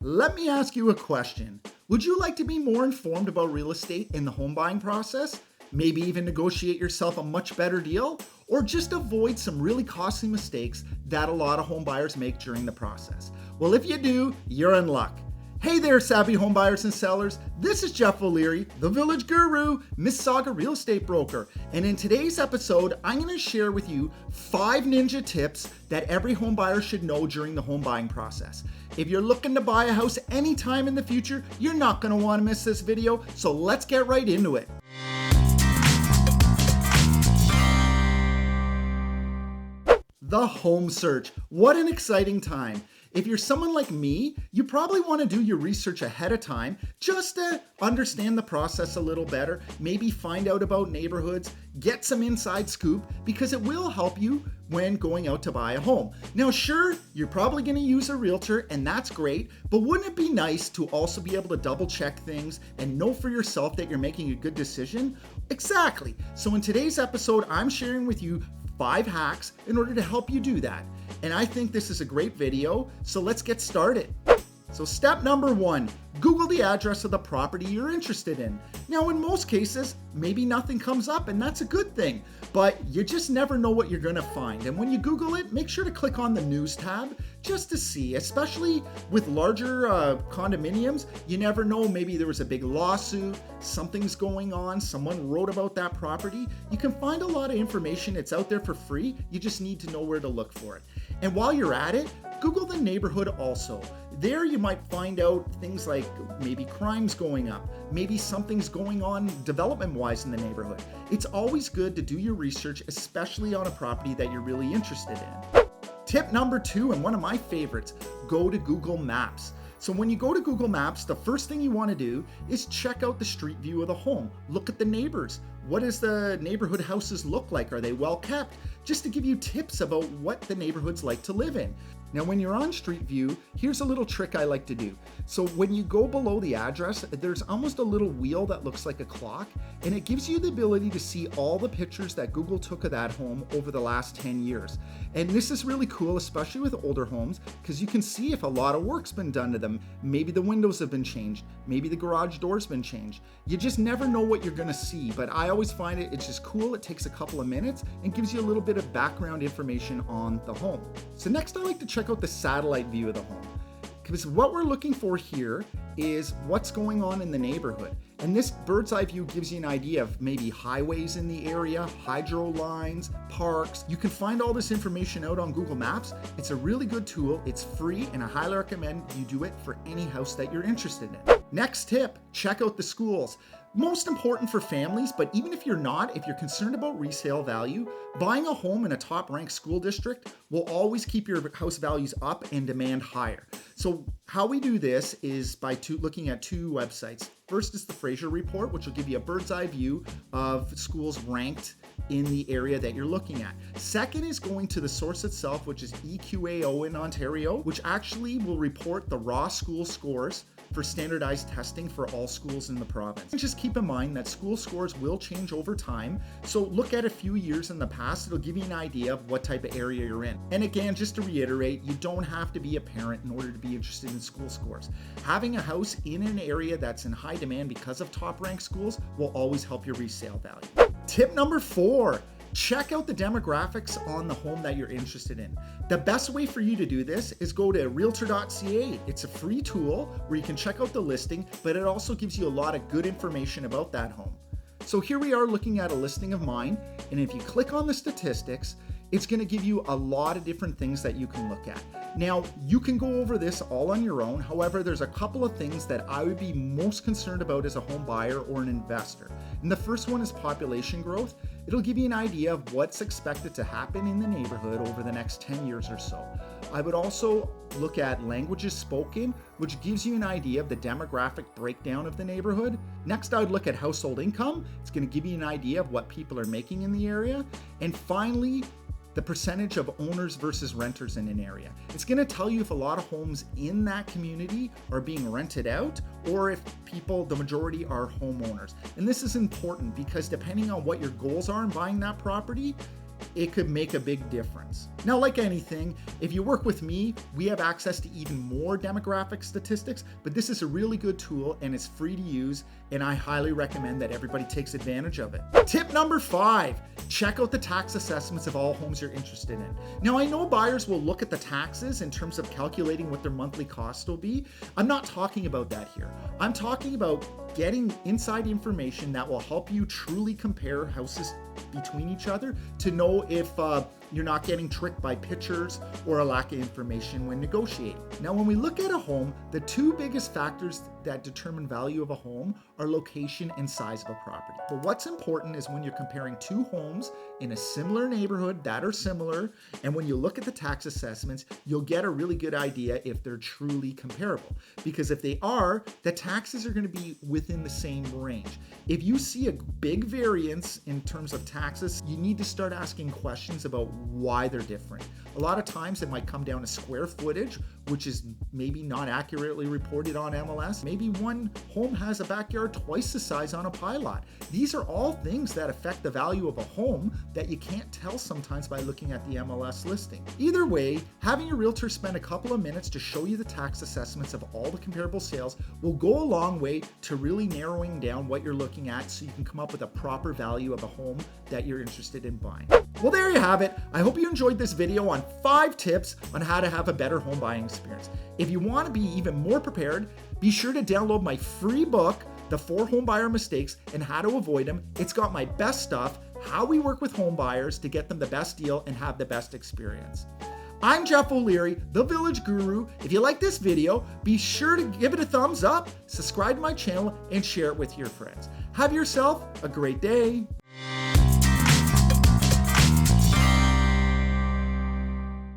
Let me ask you a question. Would you like to be more informed about real estate in the home buying process? Maybe even negotiate yourself a much better deal? Or just avoid some really costly mistakes that a lot of home buyers make during the process? Well, if you do, you're in luck. Hey there, savvy home buyers and sellers. This is Jeff O'Leary, the Village Guru, Mississauga real estate broker. And in today's episode, I'm going to share with you 5 ninja tips that every home buyer should know during the home buying process. If you're looking to buy a house anytime in the future, you're not going to want to miss this video. So let's get right into it. The home search. What an exciting time. If you're someone like me, you probably want to do your research ahead of time just to understand the process a little better, maybe find out about neighborhoods, get some inside scoop, because it will help you when going out to buy a home. Now, sure, you're probably going to use a realtor, and that's great, but wouldn't it be nice to also be able to double check things and know for yourself that you're making a good decision? Exactly. So in today's episode, I'm sharing with you 5 hacks in order to help you do that. And I think this is a great video, so let's get started. So step number 1, Google the address of the property you're interested in. Now, in most cases, maybe nothing comes up, and that's a good thing, but you just never know what you're gonna find. And when you Google it, make sure to click on the news tab just to see, especially with larger condominiums, you never know, maybe there was a big lawsuit, something's going on, someone wrote about that property. You can find a lot of information, it's out there for free, you just need to know where to look for it. And while you're at it, Google the neighborhood also. There you might find out things like maybe crimes going up, maybe something's going on development-wise in the neighborhood. It's always good to do your research, especially on a property that you're really interested in. Tip number 2, and one of my favorites, go to Google Maps. So when you go to Google Maps, the first thing you want to do is check out the street view of the home. Look at the neighbors. What does the neighborhood houses look like? Are they well kept? Just to give you tips about what the neighborhood's like to live in. Now, when you're on Street View, here's a little trick I like to do. So when you go below the address, there's almost a little wheel that looks like a clock, and it gives you the ability to see all the pictures that Google took of that home over the last 10 years. And this is really cool, especially with older homes, because you can see if a lot of work's been done to them. Maybe the windows have been changed. Maybe the garage door's been changed. You just never know what you're gonna see, but I always find it's just cool. It takes a couple of minutes and gives you a little bit of background information on the home. So next, I like to check out the satellite view of the home, because what we're looking for here is what's going on in the neighborhood. And this bird's eye view gives you an idea of maybe highways in the area, hydro lines, parks. You can find all this information out on Google Maps. It's a really good tool. It's free, and I highly recommend you do it for any house that you're interested in. Next tip, check out the schools. Most important for families, but even if you're not, if you're concerned about resale value, buying a home in a top-ranked school district will always keep your house values up and demand higher. So how we do this is by looking at 2 websites. First is the Fraser Report, which will give you a bird's eye view of schools ranked in the area that you're looking at. Second is going to the source itself, which is EQAO in Ontario, which actually will report the raw school scores for standardized testing for all schools in the province. And just keep in mind that school scores will change over time, so look at a few years in the past. It'll give you an idea of what type of area you're in. And again, just to reiterate, you don't have to be a parent in order to be interested in school scores. Having a house in an area that's in high demand because of top-ranked schools will always help your resale value. Tip number 4. Check out the demographics on the home that you're interested in. The best way for you to do this is go to realtor.ca. It's a free tool where you can check out the listing, but it also gives you a lot of good information about that home. So here we are looking at a listing of mine, and if you click on the statistics, it's going to give you a lot of different things that you can look at. Now, you can go over this all on your own. However, there's a couple of things that I would be most concerned about as a home buyer or an investor. And the first one is population growth. It'll give you an idea of what's expected to happen in the neighborhood over the next 10 years or so. I would also look at languages spoken, which gives you an idea of the demographic breakdown of the neighborhood. Next, I would look at household income. It's going to give you an idea of what people are making in the area. And finally, the percentage of owners versus renters in an area. It's going to tell you if a lot of homes in that community are being rented out or if people, the majority, are homeowners. And this is important because depending on what your goals are in buying that property, it could make a big difference. Now, like anything, if you work with me, we have access to even more demographic statistics, but this is a really good tool and it's free to use, and I highly recommend that everybody takes advantage of it. Tip number 5, check out the tax assessments of all homes you're interested in. Now, I know buyers will look at the taxes in terms of calculating what their monthly cost will be. I'm not talking about that here. I'm talking about getting inside information that will help you truly compare houses between each other to know if you're not getting tricked by pictures or a lack of information when negotiating. Now, when we look at a home, the two biggest factors that determine value of a home are location and size of a property. But what's important is when you're comparing two homes in a similar neighborhood that are similar, and when you look at the tax assessments, you'll get a really good idea if they're truly comparable. Because if they are, the taxes are going to be within the same range. If you see a big variance in terms of taxes, you need to start asking questions about why they're different. A lot of times it might come down to square footage, which is maybe not accurately reported on MLS. Maybe one home has a backyard twice the size on a pie lot. These are all things that affect the value of a home that you can't tell sometimes by looking at the MLS listing. Either way, having your realtor spend a couple of minutes to show you the tax assessments of all the comparable sales will go a long way to really narrowing down what you're looking at so you can come up with a proper value of a home that you're interested in buying. Well, there you have it. I hope you enjoyed this video on 5 tips on how to have a better home buying experience. If you want to be even more prepared, be sure to download my free book, The 4 Home Buyer Mistakes and How to Avoid Them. It's got my best stuff, how we work with home buyers to get them the best deal and have the best experience. I'm Jeff O'Leary, the Village Guru. If you like this video, be sure to give it a thumbs up, subscribe to my channel, and share it with your friends. Have yourself a great day.